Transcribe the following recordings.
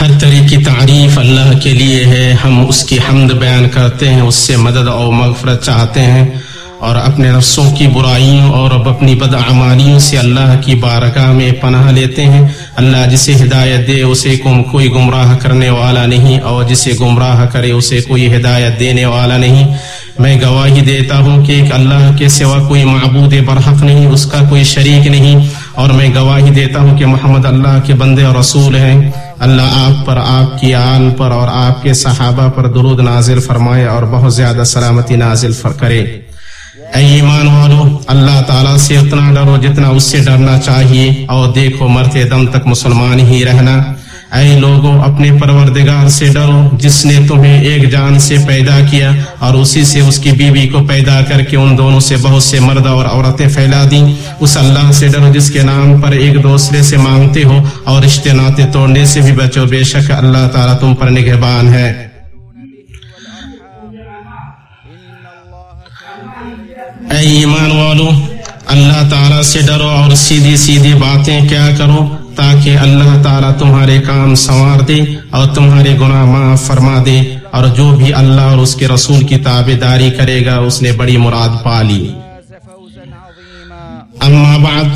ہر طرح کی تعریف اللہ کے لیے ہے، ہم اس کی حمد بیان کرتے ہیں، اس سے مدد اور مغفرت چاہتے ہیں، اور اپنے نفسوں کی برائیوں اور اپنی بدعمالیوں سے اللہ کی بارگاہ میں پناہ لیتے ہیں۔ اللہ جسے ہدایت دے اسے کوئی گمراہ کرنے والا نہیں، اور جسے گمراہ کرے اسے کوئی ہدایت دینے والا نہیں۔ میں گواہی دیتا ہوں کہ اللہ کے سوا کوئی معبود برحق نہیں، اس کا کوئی شریک نہیں، اور میں گواہی دیتا ہوں کہ محمد اللہ کے بندے اور رسول ہیں۔ اللہ آپ پر، آپ کی آل پر اور آپ کے صحابہ پر درود نازل فرمائے اور بہت زیادہ سلامتی نازل کرے۔ اے ایمان والو، اللہ تعالیٰ سے اتنا ڈرو جتنا اس سے ڈرنا چاہیے، اور دیکھو مرتے دم تک مسلمان ہی رہنا۔ اے لوگو، اپنے پروردگار سے ڈرو جس نے تمہیں ایک جان سے پیدا کیا اور اسی سے اس کی بیوی کو پیدا کر کے ان دونوں سے بہت سے مرد اور عورتیں پھیلا دیں۔ اس اللہ سے ڈرو جس کے نام پر ایک دوسرے سے مانگتے ہو، اور رشتے ناطے توڑنے سے بھی بچو، بے شک اللہ تعالیٰ تم پر نگہبان ہے۔ اے ایمان والو، اللہ تعالیٰ سے ڈرو اور سیدھی سیدھی باتیں کیا کرو، تاکہ اللہ تعالیٰ تمہارے کام سنوار دے اور تمہارے گناہ معاف فرما دے، اور جو بھی اللہ اور اس کے رسول کی تابعداری کرے گا اس نے بڑی مراد پا لی۔ اما بعد،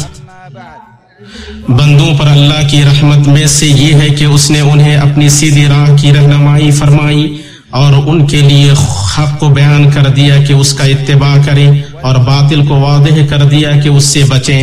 بندوں پر اللہ کی رحمت میں سے یہ ہے کہ اس نے انہیں اپنی سیدھی راہ کی رہنمائی فرمائی، اور ان کے لیے حق کو بیان کر دیا کہ اس کا اتباع کریں، اور باطل کو واضح کر دیا کہ اس سے بچیں۔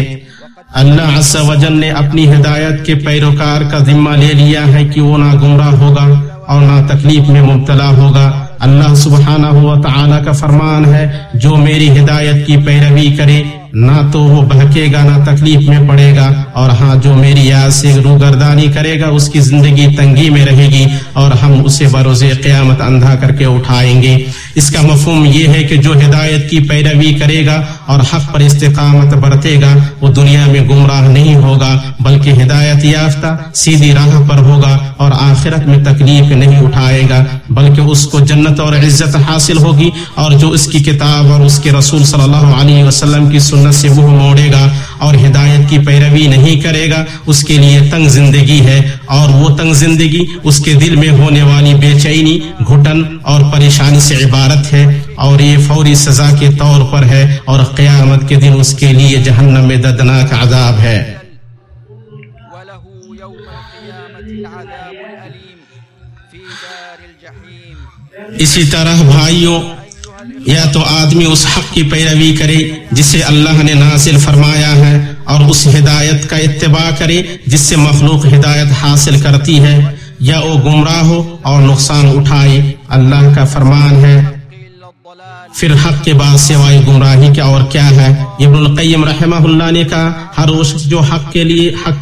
اللہ عز و جل نے اپنی ہدایت کے پیروکار کا ذمہ لے لیا ہے کہ وہ نہ گمراہ ہوگا اور نہ تکلیف میں مبتلا ہوگا۔ اللہ سبحانہ و تعالی کا فرمان ہے، جو میری ہدایت کی پیروی کرے نہ تو وہ بہکے گا نہ تکلیف میں پڑے گا، اور ہاں جو میری یاد سے روگردانی کرے گا اس کی زندگی تنگی میں رہے گی، اور ہم اسے بروز قیامت اندھا کر کے اٹھائیں گے۔ اس کا مفہوم یہ ہے کہ جو ہدایت کی پیروی کرے گا اور حق پر استقامت برتے گا وہ دنیا میں گمراہ نہیں ہوگا بلکہ ہدایت یافتہ سیدھی راہ پر ہوگا، اور آخرت میں تکلیف نہیں اٹھائے گا بلکہ اس کو جنت اور عزت حاصل ہوگی۔ اور جو اس کی کتاب اور اس کے رسول صلی اللہ علیہ وسلم کی سنت سے منہ موڑے گا اور ہدایت کی پیروی نہیں کرے گا اس کے لیے تنگ زندگی ہے، اور وہ تنگ زندگی اس کے دل میں ہونے والی بے چینی، گھٹن اور پریشانی سے عبارت ہے، اور یہ فوری سزا کے طور پر ہے، اور قیامت کے دن اس کے لیے جہنم میں دردناک عذاب ہے۔ اسی طرح بھائیوں، یا تو آدمی اس حق کی پیروی کرے جسے اللہ نے نازل فرمایا ہے اور اس ہدایت کا اتباع کرے جس سے مخلوق ہدایت حاصل کرتی ہے، یا وہ گمراہ ہو اور نقصان اٹھائے۔ اللہ کا فرمان ہے، پھر حق کے بعد سوائے گمراہی کے اور کیا ہے؟ ابن القیم رحمہ اللہ نے کہا، ہر وہ شخص جو حق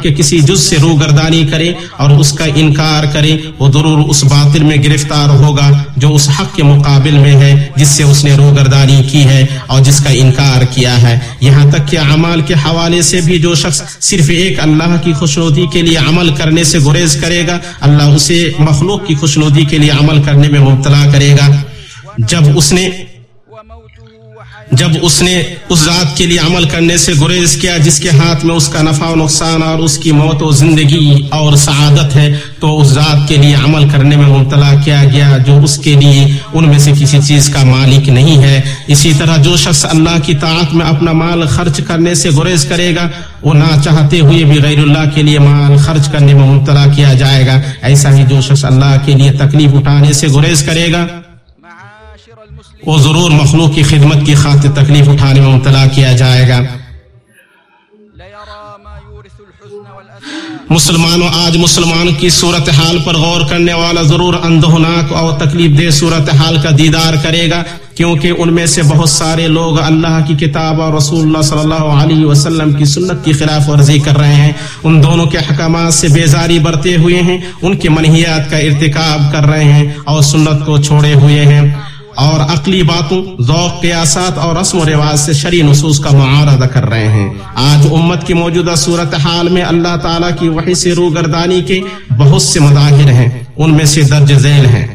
کے کسی جز سے روگردانی کرے اور اس کا انکار کرے وہ ضرور اس باطل میں گرفتار ہوگا جو اس حق کے مقابل میں ہے جس سے اس نے روگردانی کی ہے اور جس کا انکار کیا ہے۔ یہاں تک کہ اعمال کے حوالے سے بھی جو شخص صرف ایک اللہ کی خوشنودی کے لیے عمل کرنے سے گریز کرے گا، اللہ اسے مخلوق کی خوشنودی کے لیے عمل کرنے میں مبتلا کرے گا۔ جب اس نے اس ذات کے لیے عمل کرنے سے گریز کیا جس کے ہاتھ میں اس کا نفع و نقصان اور اس کی موت و زندگی اور سعادت ہے، تو اس ذات کے لیے عمل کرنے میں مبتلا کیا گیا جو اس کے لیے ان میں سے کسی چیز کا مالک نہیں ہے۔ اسی طرح جو شخص اللہ کی طاعت میں اپنا مال خرچ کرنے سے گریز کرے گا وہ نہ چاہتے ہوئے بھی غیر اللہ کے لیے مال خرچ کرنے میں مبتلا کیا جائے گا۔ ایسا ہی جو شخص اللہ کے لیے تکلیف اٹھانے سے گریز کرے گا وہ ضرور مخلوق کی خدمت کی خاطر تکلیف اٹھانے میں مبتلا کیا جائے گا۔ مسلمانوں، آج مسلمان کی صورتحال پر غور کرنے والا ضرور اندہناک اور تکلیف دہ صورتحال کا دیدار کرے گا، کیونکہ ان میں سے بہت سارے لوگ اللہ کی کتاب اور رسول اللہ صلی اللہ علیہ وسلم کی سنت کی خلاف ورزی کر رہے ہیں، ان دونوں کے احکامات سے بیزاری برتے ہوئے ہیں، ان کے منہیات کا ارتکاب کر رہے ہیں اور سنت کو چھوڑے ہوئے ہیں، اور عقلی باتوں، ذوق، قیاسات اور رسم و رواج سے شرعی نصوص کا معارضہ کر رہے ہیں۔ آج امت کی موجودہ صورتحال میں اللہ تعالیٰ کی وحی سے روگردانی کے بہت سے مظاہر ہیں، ان میں سے درج ذیل ہیں۔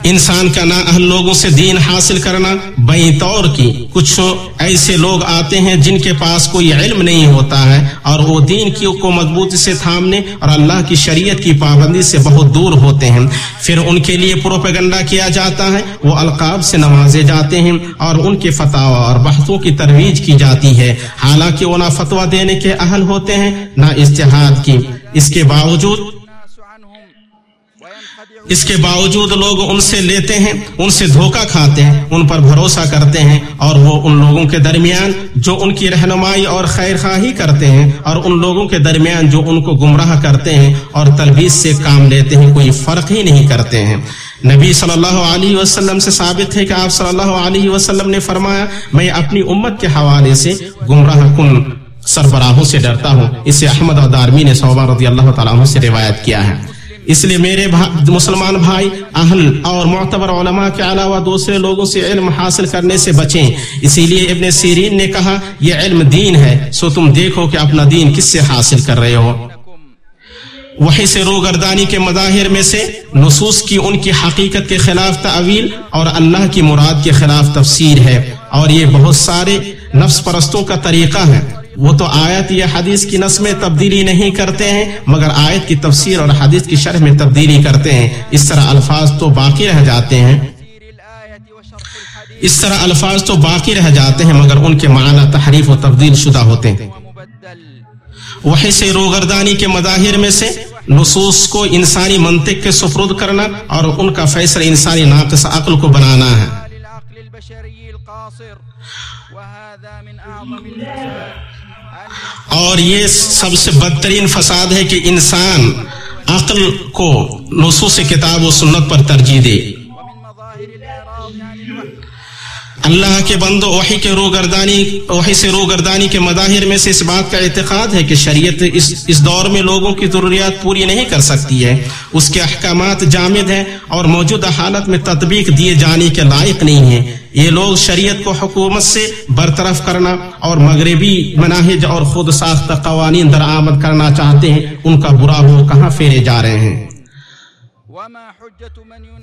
انسان کا نااہل لوگوں سے دین حاصل کرنا بئی طور کی کچھ ایسے لوگ آتے ہیں جن کے پاس کوئی علم نہیں ہوتا ہے اور وہ دین کو مضبوطی سے تھامنے اور اللہ کی شریعت کی پابندی سے بہت دور ہوتے ہیں، پھر ان کے لیے پروپیگنڈا کیا جاتا ہے، وہ القاب سے نوازے جاتے ہیں اور ان کے فتاوی اور بحثوں کی ترویج کی جاتی ہے، حالانکہ وہ نہ فتویٰ دینے کے اہل ہوتے ہیں نہ اجتہاد کی۔ اس کے باوجود لوگ ان سے لیتے ہیں، ان سے دھوکہ کھاتے ہیں، ان پر بھروسہ کرتے ہیں، اور وہ ان لوگوں کے درمیان جو ان کی رہنمائی اور خیر خواہی کرتے ہیں اور ان لوگوں کے درمیان جو ان کو گمراہ کرتے ہیں اور تلبیس سے کام لیتے ہیں کوئی فرق ہی نہیں کرتے ہیں۔ نبی صلی اللہ علیہ وسلم سے ثابت ہے کہ آپ صلی اللہ علیہ وسلم نے فرمایا، میں اپنی امت کے حوالے سے گمراہ کن سربراہوں سے ڈرتا ہوں۔ اسے احمد اور دارمی نے ثوبان رضی اللہ تعالیٰ عنہ سے روایت کیا ہے۔ اس لیے میرے مسلمان بھائی، اہل اور معتبر علماء کے علاوہ دوسرے لوگوں سے علم حاصل کرنے سے بچیں۔ اسی لیے ابن سیرین نے کہا، یہ علم دین ہے، سو تم دیکھو کہ اپنا دین کس سے حاصل کر رہے ہو۔ وحی سے روگردانی کے مظاہر میں سے نصوص کی ان کی حقیقت کے خلاف تعویل اور اللہ کی مراد کے خلاف تفسیر ہے، اور یہ بہت سارے نفس پرستوں کا طریقہ ہے۔ وہ تو آیت یا حدیث کی نص میں تبدیلی نہیں کرتے ہیں مگر آیت کی تفسیر اور حدیث کی شرح میں تبدیلی کرتے ہیں۔ اس طرح الفاظ تو باقی رہ جاتے ہیں مگر ان کے معنی تحریف و تبدیل شدہ ہوتے ہیں۔ وحی سے روگردانی کے مظاہر میں سے نصوص کو انسانی منطق کے سپرد کرنا اور ان کا فیصلہ انسانی ناقص عقل کو بنانا ہے۔ اور یہ سب سے بدترین فساد ہے کہ انسان عقل کو نصوص کتاب و سنت پر ترجیح دے۔ اللہ کے بندو، وحی سے روگردانی کے مظاہر میں سے اس بات کا اعتقاد ہے کہ شریعت اس دور میں لوگوں کی ضروریات پوری نہیں کر سکتی ہے، اس کے احکامات جامد ہیں اور موجودہ حالت میں تطبیق دیے جانے کے لائق نہیں ہیں۔ یہ لوگ شریعت کو حکومت سے برطرف کرنا اور مغربی مناہج اور خود ساختہ قوانین درآمد کرنا چاہتے ہیں، ان کا برا وہ کہاں پھیرے جا رہے ہیں۔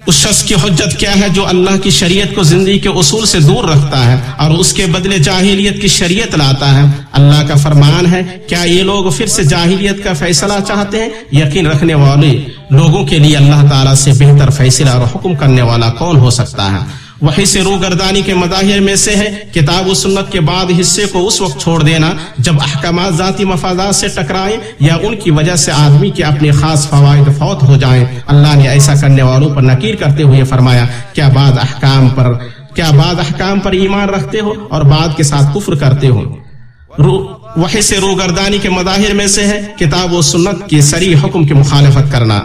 اس شخص کی حجت کیا ہے جو اللہ کی شریعت کو زندگی کے اصول سے دور رکھتا ہے اور اس کے بدلے جاہلیت کی شریعت لاتا ہے؟ اللہ کا فرمان ہے، کیا یہ لوگ پھر سے جاہلیت کا فیصلہ چاہتے ہیں؟ یقین رکھنے والے لوگوں کے لیے اللہ تعالیٰ سے بہتر فیصلہ اور حکم کرنے والا کون ہو سکتا ہے؟ وحی سے روگردانی کے مظاہر میں سے ہے کتاب و سنت کے بعد حصے کو اس وقت چھوڑ دینا جب احکامات ذاتی مفادات سے ٹکرائیں یا ان کی وجہ سے آدمی کے اپنے خاص فوائد فوت ہو جائیں۔ اللہ نے ایسا کرنے والوں پر نکیر کرتے ہوئے فرمایا، کیا بعض احکام پر ایمان رکھتے ہو اور بعض کے ساتھ کفر کرتے ہو؟ وحی سے روگردانی کے مظاہر میں سے ہے کتاب و سنت کے صریح حکم کی مخالفت کرنا۔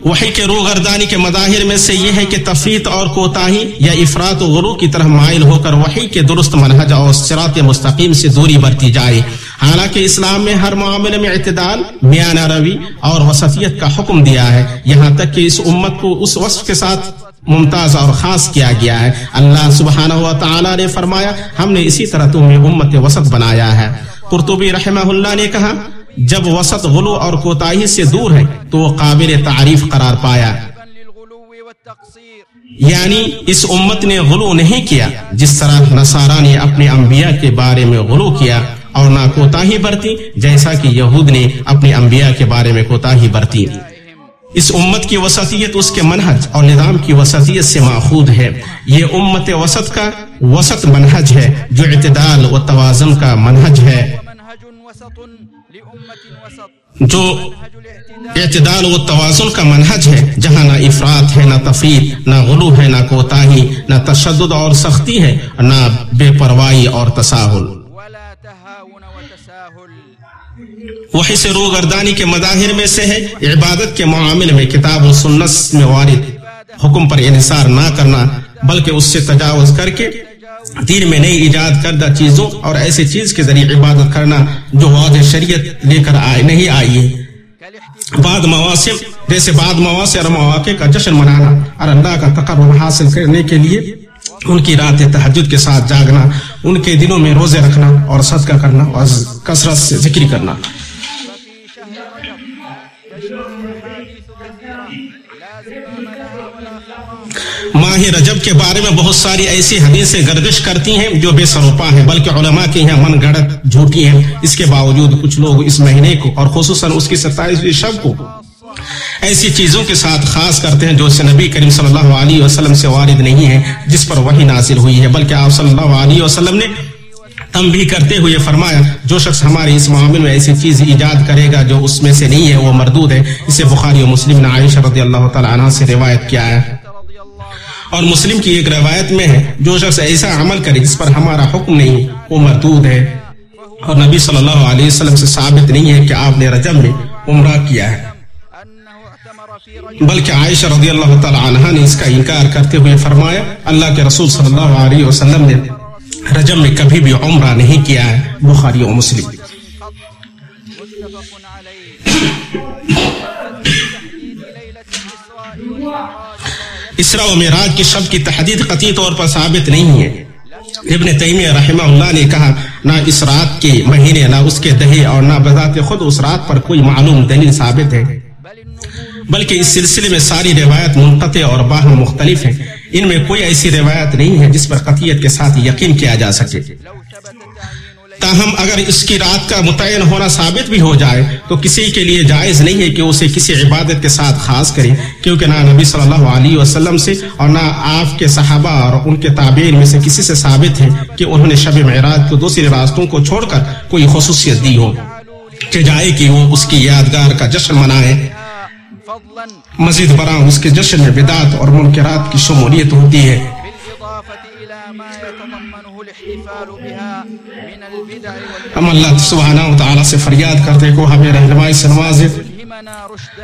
وحی کے روگردانی کے مظاہر میں سے یہ ہے کہ تفریط اور کوتاہی یا افراط و غلو کی طرف مائل ہو کر وحی کے درست منہج اور صراط مستقیم سے دوری برتی جائے۔ حالانکہ اسلام میں ہر معاملے میں اعتدال، میانہ روی اور وسطیت کا حکم دیا ہے، یہاں تک کہ اس امت کو اس وصف کے ساتھ ممتاز اور خاص کیا گیا ہے۔ اللہ سبحانہ و تعالی نے فرمایا، ہم نے اسی طرح تمہیں امت وسط بنایا ہے۔ قرطبی رحمہ اللہ نے کہا، جب وسط غلو اور کوتاہی سے دور ہے تو وہ قابل تعریف قرار پایا، یعنی اس امت نے غلو نہیں کیا جس طرح نصارہ نے اپنے انبیاء کے بارے میں غلو کیا، اور نہ کوتاہی برتی جیسا کہ یہود نے اپنے انبیاء کے بارے میں کوتاہی برتی۔ اس امت کی وسطیت اس کے منہج اور نظام کی وسطیت سے ماخوذ ہے۔ یہ امت وسط کا وسط منہج ہے جو اعتدال و توازن کا منہج ہے، جو اعتدال و توازن کا منہج ہے، جہاں نہ افراط ہے، نہ تفریط، نہ غلو ہے، نہ کوتاہی، نہ تشدد اور سختی ہے، نہ بے پرواہی اور تساہل۔ وحی سے روگردانی کے مظاہر میں سے ہے عبادت کے معاملے میں کتاب و سنت میں وارد حکم پر انحصار نہ کرنا، بلکہ اس سے تجاوز کر کے دین میں نئی ایجاد کردہ چیزوں اور ایسی چیز کے ذریعے عبادت کرنا جو واضح شریعت لے کر نہیں آئی ہے۔ بعض مواسم اور مواقع کا جشن منانا اور اللہ کا تقرب حاصل کرنے کے لیے ان کی رات تہجد کے ساتھ جاگنا، ان کے دنوں میں روزے رکھنا اور صدقہ کرنا اور کثرت سے ذکر کرنا۔ ماہ رجب کے بارے میں بہت ساری ایسی حدیثیں گردش کرتی ہیں جو بے سروپا ہیں، بلکہ علماء کے یہاں من گھڑت جھوٹی ہیں۔ اس کے باوجود کچھ لوگ اس مہینے کو اور خصوصاً اس کی 27ویں شب کو ایسی چیزوں کے ساتھ خاص کرتے ہیں جو سے نبی کریم صلی اللہ علیہ وسلم سے وارد نہیں ہے، جس پر وحی نازل ہوئی ہے، بلکہ آپ صلی اللہ علیہ وسلم نے تنبیہ کرتے ہوئے فرمایا جو شخص ہمارے اس معاملے میں ایسی چیز ایجاد کرے گا جو اس میں سے نہیں ہے وہ مردود ہے۔ اسے بخاری و مسلم نے عائشہ رضی اللہ تعالی عنہا سے روایت کیا ہے، اور مسلم کی ایک روایت میں ہے جو شخص ایسا عمل کرے جس پر ہمارا حکم نہیں وہ مردود ہے۔ اور نبی صلی اللہ علیہ وسلم سے ثابت نہیں ہے کہ آپ نے رجب میں عمرہ کیا ہے، بلکہ عائشہ رضی اللہ تعالی عنہا نے اس کا انکار کرتے ہوئے فرمایا اللہ کے رسول صلی اللہ علیہ وسلم نے رجب میں کبھی بھی عمرہ نہیں کیا ہے۔ بخاری و مسلم۔ اسراء و معراج کی شب کی تحدید قطعی طور پر ثابت نہیں ہے۔ ابن تیمیہ رحمہ اللہ نے کہا نہ اس رات کے مہینے نہ اس کے دہے اور نہ بذات خود اس رات پر کوئی معلوم دلیل ثابت ہے، بلکہ اس سلسلے میں ساری روایت منقطع اور باہم مختلف ہیں۔ ان میں کوئی ایسی روایت نہیں ہے جس پر قطعیت کے ساتھ یقین کیا جا سکے۔ تاہم اگر اس کی رات کا متعین ہونا ثابت بھی ہو جائے تو کسی کے لیے جائز نہیں ہے کہ اسے کسی عبادت کے ساتھ خاص کرے، کیونکہ نہ نبی صلی اللہ علیہ وسلم سے اور نہ آپ کے صحابہ اور ان کے تابعین میں سے کسی سے ثابت ہے کہ انہوں نے شب معراج کو دوسرے راستوں کو چھوڑ کر کوئی خصوصیت دی ہو کہ جائے کہ وہ اس کی یادگار کا جشن منائے۔ مزید برآں اس کے جشن میں بدعت اور منکرات کی شمولیت ہوتی ہے۔ ہم اللہ سبحانہ و تعالیٰ سے فریاد کرتے کو ہمیں رہنمائی سے نوازے،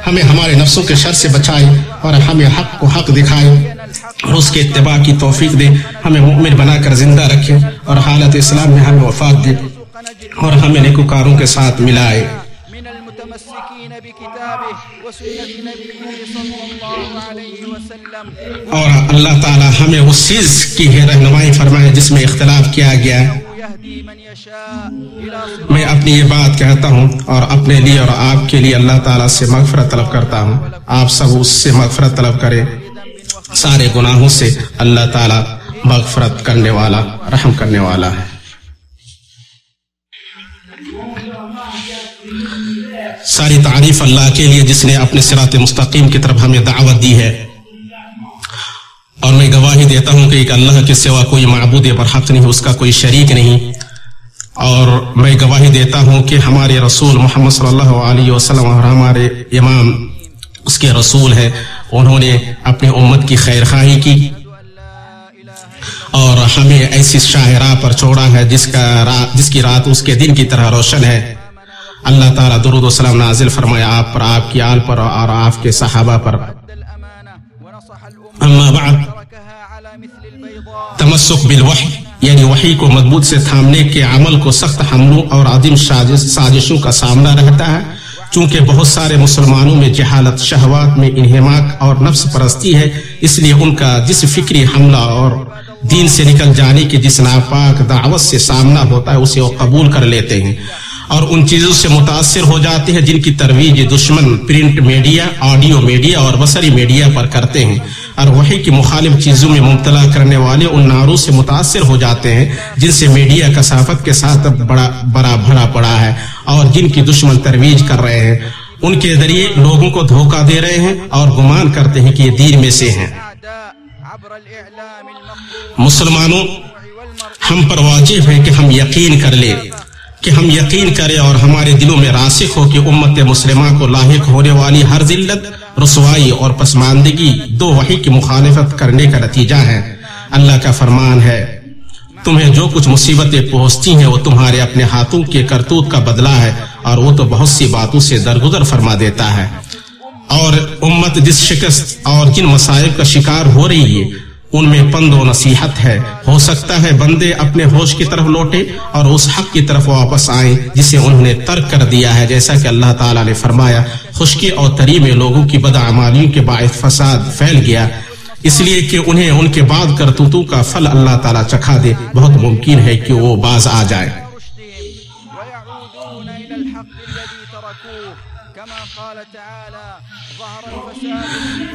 ہمیں ہمارے نفسوں کے شر سے بچائے اور ہمیں حق کو حق دکھائے اور اس کے اتباع کی توفیق دے، ہمیں مؤمن بنا کر زندہ رکھے اور حالت اسلام میں ہمیں وفات دے اور ہمیں نیکوکاروں کے ساتھ ملائے۔ اور اللہ تعالی ہمیں اس چیز کی رہنمائی فرمائے جس میں اختلاف کیا گیا ہے۔ میں اپنی یہ بات کہتا ہوں اور اپنے لیے اور آپ کے لیے اللہ تعالیٰ سے مغفرت طلب کرتا ہوں، آپ سب اس سے مغفرت طلب کریں۔ سارے گناہوں سے اللہ تعالیٰ مغفرت کرنے والا، رحم کرنے والا ہے۔ ساری تعریف اللہ کے لیے جس نے اپنے صراط مستقیم کی طرف ہمیں دعوت دی ہے، اور میں گواہی دیتا ہوں کہ ایک اللہ کے سوا کوئی معبود برحق نہیں، اس کا کوئی شریک نہیں، اور میں گواہی دیتا ہوں کہ ہمارے رسول محمد صلی اللہ علیہ وسلم اور ہمارے امام اس کے رسول ہے، انہوں نے اپنی امت کی خیر خواہی کی اور ہمیں ایسی شاہ راہ پر چھوڑا ہے جس کی رات اس کے دن کی طرح روشن ہے۔ اللہ تعالیٰ درود و سلام نازل فرمائے آپ پر، آپ کی آل پر اور آپ کے صحابہ پر۔ اما بعد، تمسک بالوحی یعنی وحی کو مضبوط سے تھامنے کے عمل کو سخت حملوں اور عظیم سازشوں کا سامنا رہتا ہے۔ چونکہ بہت سارے مسلمانوں میں جہالت، شہوات میں انہماک اور نفس پرستی ہے، اس لیے ان کا جس فکری حملہ اور دین سے نکل جانے کی جس ناپاک دعوت سے سامنا ہوتا ہے اسے وہ قبول کر لیتے ہیں اور ان چیزوں سے متاثر ہو جاتے ہیں جن کی ترویج دشمن پرنٹ میڈیا، آڈیو میڈیا اور بصری میڈیا پر کرتے ہیں، اور وحی کی مخالف چیزوں میں مبتلا کرنے والے ان ناروں سے متاثر ہو جاتے ہیں جن سے میڈیا کثافت کے ساتھ بڑا بھرا پڑا ہے اور جن کی دشمن ترویج کر رہے ہیں، ان کے ذریعے لوگوں کو دھوکہ دے رہے ہیں اور گمان کرتے ہیں کہ یہ دین میں سے ہیں۔ مسلمانوں، ہم پر واجب ہے کہ ہم یقین کریں اور ہمارے دلوں میں راسخ ہو کہ امت مسلمہ کو لاحق ہونے والی ہر ذلت، رسوائی اور پسماندگی دو وحی کی مخالفت کرنے کا نتیجہ ہے۔ اللہ کا فرمان ہے، تمہیں جو کچھ مصیبتیں پہنچتی ہیں وہ تمہارے اپنے ہاتھوں کے کرتوت کا بدلہ ہے، اور وہ تو بہت سی باتوں سے درگزر فرما دیتا ہے۔ اور امت جس شکست اور جن مصائب کا شکار ہو رہی ہے ان میں پند و نصیحت ہے۔ ہو سکتا ہے بندے اپنے ہوش کی طرف لوٹے اور اس حق کی طرف واپس آئیں جسے انہوں نے ترک کر دیا ہے، جیسا کہ اللہ تعالیٰ نے فرمایا، خشکی اور تری میں لوگوں کی بدعمالیوں کے باعث فساد پھیل گیا، اس لیے کہ انہیں ان کے بعد کرتوتوں کا پھل اللہ تعالیٰ چکھا دے، بہت ممکن ہے کہ وہ باز آ جائے۔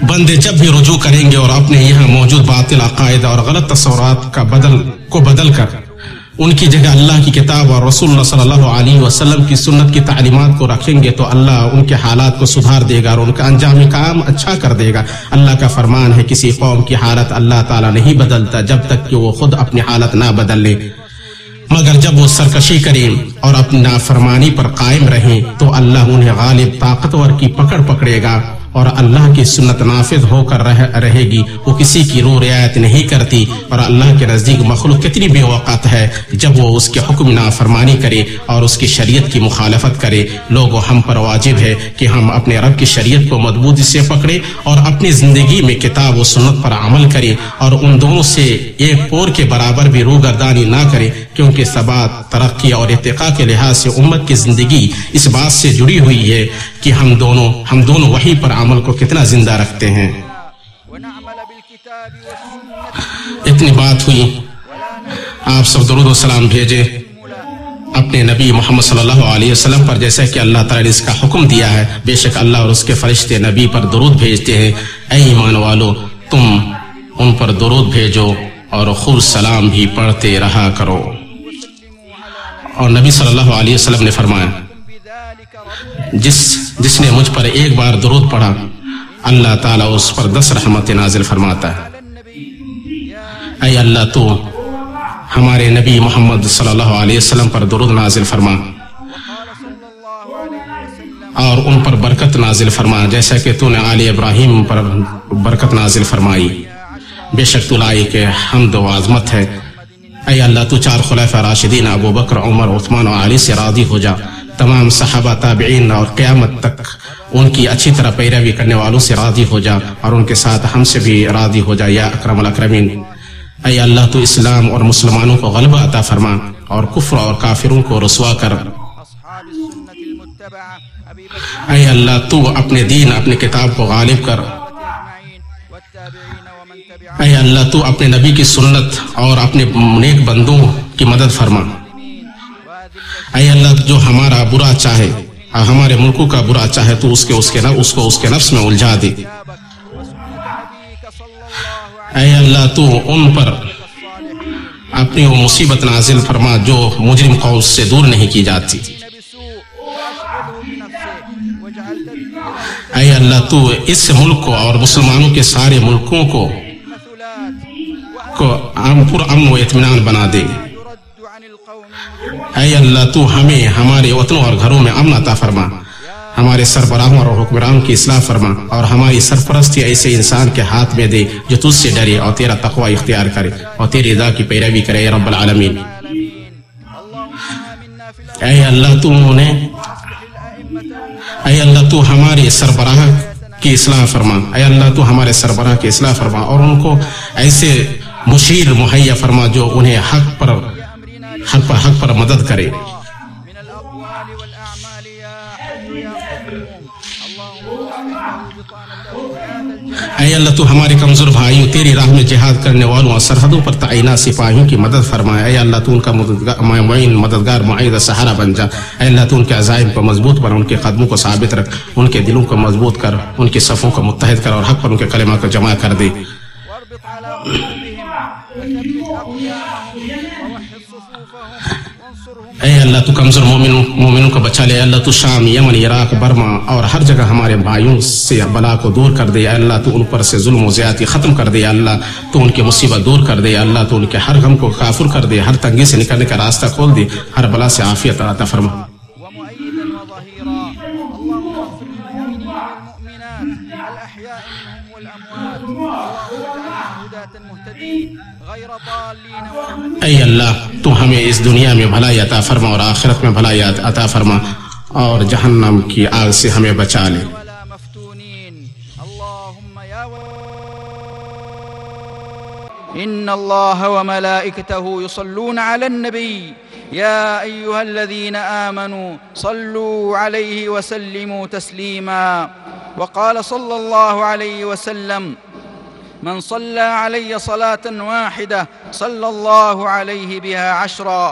بندے جب بھی رجوع کریں گے اور اپنے یہاں موجود باطل عقائد اور غلط تصورات کو بدل کر ان کی جگہ اللہ کی کتاب اور رسول اللہ صلی اللہ علیہ وسلم کی سنت کی تعلیمات کو رکھیں گے تو اللہ ان کے حالات کو سدھار دے گا اور ان کا انجام کام اچھا کر دے گا۔ اللہ کا فرمان ہے کسی قوم کی حالت اللہ تعالیٰ نہیں بدلتا جب تک کہ وہ خود اپنی حالت نہ بدل لے، مگر جب وہ سرکشی کریں اور اپنی نافرمانی پر قائم رہیں تو اللہ انہیں غالب طاقتور کی پکڑ پکڑے گا اور اللہ کی سنت نافذ ہو کر رہے گی، وہ کسی کی رو رعایت نہیں کرتی۔ اور اللہ کے نزدیک مخلوق کتنی بے وقت ہے جب وہ اس کے حکم نافرمانی کرے اور اس کی شریعت کی مخالفت کرے۔ لوگوں ہم پر واجب ہے کہ ہم اپنے رب کی شریعت کو مضبوطی سے پکڑیں اور اپنی زندگی میں کتاب و سنت پر عمل کریں اور ان دونوں سے ایک پور کے برابر بھی روگردانی نہ کریں، کیونکہ ثبات، ترقی اور ارتقاء کے لحاظ سے امت کی زندگی اس بات سے جڑی ہوئی ہے کہ ہم دونوں وحی پر عمل کو کتنا زندہ رکھتے ہیں۔ اتنی بات ہوئی، آپ سب درود و سلام بھیجے اپنے نبی محمد صلی اللہ علیہ وسلم پر، جیسا کہ اللہ تعالیٰ نے اس کا حکم دیا ہے۔ بے شک اللہ اور اس کے فرشتے نبی پر درود بھیجتے ہیں۔ اے ایمان والو، تم ان پر درود بھیجو اور خود سلام بھی پڑھتے رہا کرو۔ اور نبی صلی اللہ علیہ وسلم نے فرمایا، جس نے مجھ پر ایک بار درود پڑھا اللہ تعالیٰ اس پر 10 رحمت نازل فرماتا ہے۔ اے اللہ تو ہمارے نبی محمد صلی اللہ علیہ وسلم پر درود نازل فرما اور ان پر برکت نازل فرما، جیسا کہ تو نے آل ابراہیم پر برکت نازل فرمائی۔ بے شک تو لائق حمد و عظمت ہے۔ اے اللہ تو 4 خلفاء راشدین ابو بکر، عمر، عثمان و علی سے راضی ہو جا، تمام صحابہ، تابعین اور قیامت تک ان کی اچھی طرح پیروی کرنے والوں سے راضی ہو جا اور ان کے ساتھ ہم سے بھی راضی ہو جا یا اکرم الاکرمین۔ اے اللہ تو اسلام اور مسلمانوں کو غلبہ عطا فرما اور کفر اور کافروں کو رسوا کر۔ اے اللہ تو اپنے دین، اپنے کتاب کو غالب کر۔ اے اللہ تو اپنے نبی کی سنت اور اپنے نیک بندوں کی مدد فرما۔ اے اللہ جو ہمارا برا چاہے، ہمارے ملکوں کا برا چاہے تو اس کو اس کے نفس میں الجھا دے۔ اے اللہ تو ان پر اپنی وہ مصیبت نازل فرما جو مجرم قوم سے دور نہیں کی جاتی۔ اے اللہ تو اس ملک کو اور مسلمانوں کے سارے ملکوں کو پر امن و اطمینان بنا دے۔ اے اللہ تو ہمیں ہمارے وطنوں اور گھروں میں امن عطا فرما، ہمارے سربراہوں اور حکمرانوں کی اصلاح فرما اور ہماری سرپرستی ایسے انسان کے ہاتھ میں دے جو تجھ سے ڈرے اور تیرا تقوی اختیار کرے اور تیری رضا کی پیروی کرے یا رب العالمین۔ اے اللہ تو ہمارے سربراہ کی اصلاح فرما، اے اللہ تو ہمارے سربراہ کی اصلاح فرما اور ان کو ایسے مشیر مہیا فرما جو انہیں حق پر مدد کرے۔ اے اللہ تو ہمارے کمزور بھائیوں، تیری راہ میں جہاد کرنے والوں اور سرحدوں پر تعینات سپاہیوں کی مدد فرمائے۔ اے اللہ تو ان کا مددگار معید سہارا بن جا۔ اے اللہ تو ان کے عزائم کو مضبوط بنا، ان کے قدموں کو ثابت رکھ، ان کے دلوں کو مضبوط کر، ان کے صفوں کو متحد کر اور حق پر ان کے کلمہ کو جمع کر دے۔ اے اللہ تو کمزور مومنوں کو بچا لے۔ اے اللہ تو شام، یمن، عراق، برما اور ہر جگہ ہمارے بھائیوں سے بلا کو دور کر دے۔ اے اللہ تو ان پر سے ظلم و زیادتی ختم کر دے۔ اے اللہ تو ان کی مصیبت دور کر دے۔ اے اللہ تو ان کے ہر غم کو کافر کر دے، ہر تنگی سے نکلنے کا راستہ کھول دے، ہر بلا سے عافیت عطا فرما۔ اے اللہ تو ہمیں اس دنیا میں بھلائی عطا فرما اور آخرت میں بھلائی عطا فرما اور جہنم کی آگ سے ہمیں بچا لے۔ ان اللہ وملائکته يصلون على النبي يا أيها الذين آمنوا صلوا عليه وسلموا تسليما وقال صلى الله عليه وسلم من صلى علي صلاة واحدة صلى الله عليه بها 10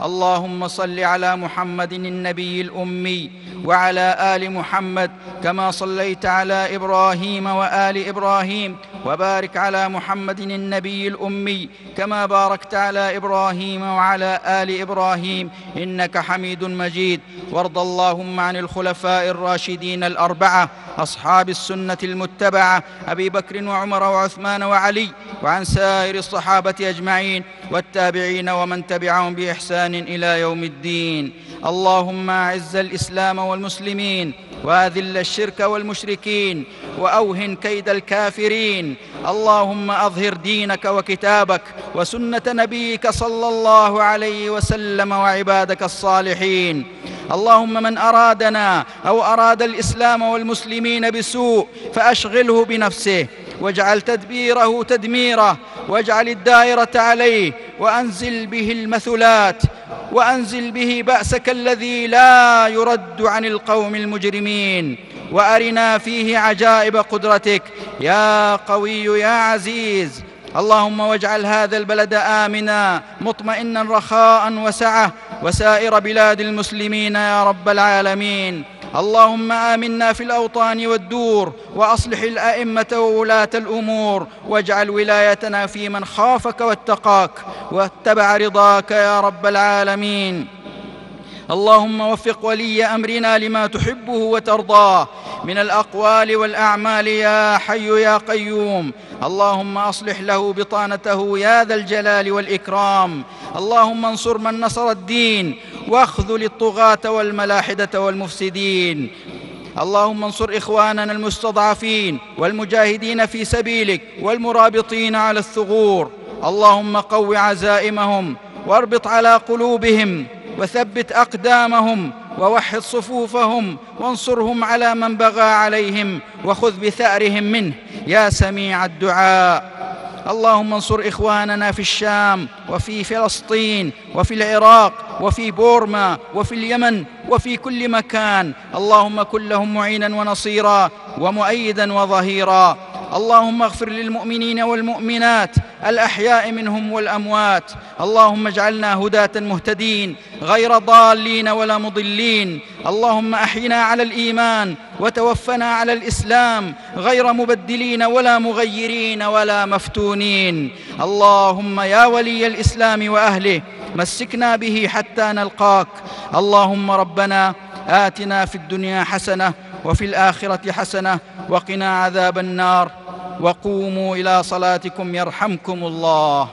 اللهم صل على محمد النبي الأمي وعلى آل محمد كما صليت على إبراهيم وآل إبراهيم، وبارك على محمد النبي الأمي كما باركت على إبراهيم وعلى آل إبراهيم إنك حميد مجيد. وارض اللهم عن الخلفاء الراشدين الأربعة أصحاب السنة المتبعة أبي بكر وعمر وعثمان وعلي، وعن سائر الصحابة أجمعين والتابعين ومن تبعهم بإحسان إلى يوم الدين. اللهم أعز الإسلام والمسلمين، وأذل الشرك والمشركين، وأوهن كيد الكافرين. اللهم أظهر دينك وكتابك وسنة نبيك صلى الله عليه وسلم وعبادك الصالحين. اللهم من أرادنا أو أراد الإسلام والمسلمين بسوء فأشغله بنفسه، واجعل تدبيره تدميره، واجعل الدائرة عليه، وأنزل به المثلات، وأنزل به بأسك الذي لا يرد عن القوم المجرمين، وأرنا فيه عجائب قدرتك يا قوي يا عزيز. اللهم واجعل هذا البلد آمنا مطمئنا رخاء وسعة، وسائر بلاد المسلمين يا رب العالمين. اللهم آمنا في الأوطان والدور، وأصلح الأئمة وولاة الأمور، واجعل ولايتنا في من خافك واتقاك واتبع رضاك يا رب العالمين. اللهم وفق ولي أمرنا لما تحبه وترضاه من الأقوال والأعمال يا حي يا قيوم. اللهم أصلح له بطانته يا ذا الجلال والإكرام. اللهم انصر من نصر الدين، واخذل الطغاة والملاحدة والمفسدين. اللهم انصر إخواننا المستضعفين والمجاهدين في سبيلك والمرابطين على الثغور. اللهم قو عزائمهم، واربط على قلوبهم، وثبت أقدامهم، ووحد صفوفهم، وانصرهم على من بغى عليهم، وخذ بثأرهم منه يا سميع الدعاء. اللهم انصر إخواننا في الشام وفي فلسطين وفي العراق وفي بورما وفي اليمن وفي كل مكان. اللهم كن لهم معينا ونصيرا ومؤيدا وظهيرا. اللهم اغفر للمؤمنين والمؤمنات الأحياء منهم والأموات. اللهم اجعلنا هداة مهتدين غير ضالين ولا مضلين. اللهم أحينا على الإيمان، وتوفنا على الإسلام غير مبدلين ولا مغيرين ولا مفتونين. اللهم يا ولي الإسلام وأهله مسكنا به حتى نلقاك. اللهم ربنا آتنا في الدنيا حسنة وفي الآخرة حسنة وقنا عذاب النار. وقوموا إلى صلاتكم يرحمكم الله.